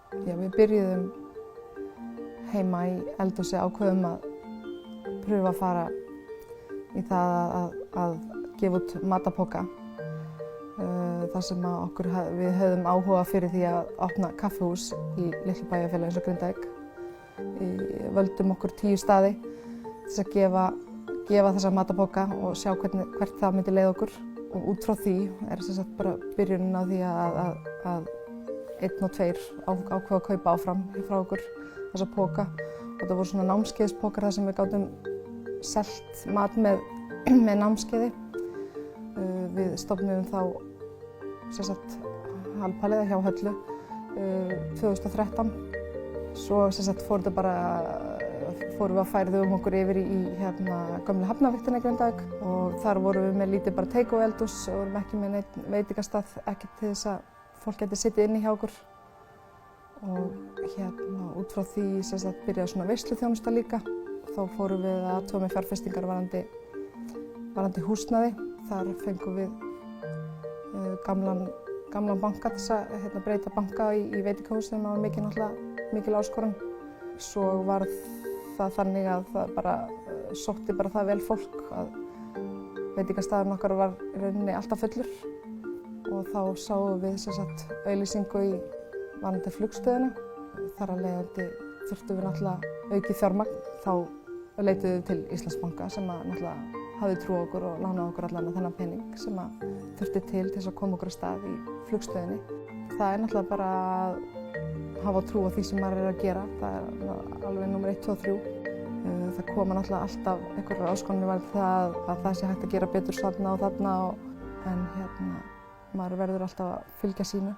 Já, við byrjuðum heima í eldhúsi, ákveðum að pröfa að fara í það að gefa út matarpoka. Þar sem við höfðum áhuga fyrir því að opna kaffihús í litlu bæjarfélagi eins og Grindavík. Völdum okkur 10 staði til að gefa þessa matarpoka og sjá hvert það myndi leiða okkur. Og út frá því sem sagt bara byrjunin á því að 1 og 2 ákveða að kaupa áfram frá okkur þessa poka. Og það voru svona námskeiðspokar þar sem við gátum selt mat með námskeiði. Við stofnuðum þá sem sagt halpaliða hjá Höllu 2013. Svo sem sagt fórum við að færa okkur yfir í gömlu Hafnarvigtina í Grindavík og þar vorum við með lítið bara take-away eldhús og vorum ekki með neitt veitingastað, ekki til þess að fólk geti sittið inni hjá okkur. Og út frá því sem sagt byrjaði svona veisluþjónusta líka. Þá fórum við að athuga með fjárfestingar varðandi húsnæði. Þar fengum við gamlan banka til að breyta banka í veitingahús sem var mikil áskorun. Svo varð það þannig að það bara sótti það vel fólk að veitingastaðurinn okkar var í rauninni alltaf fullur. Og þá sáum við sem sagt auglýsingu varðandi flugstöðina. Þar af leiðandi þurftum við náttúrulega aukið fjármagn. Þá leituðum við til Íslandsbanka sem náttúrulega hafði trú á okkur og lánaði okkur allan þennan pening sem þurfti til þess að koma okkur af stað í flugstöðinni. Það er náttúrulega bara að hafa trú á því sem maður að gera. Það er alveg númer 1, 2 og 3. Það koma náttúrulega alltaf einhverjar áskorunir varðandi það að það sé hægt að gera betur þarna og þarna en maður verður alltaf að fylgja sínu.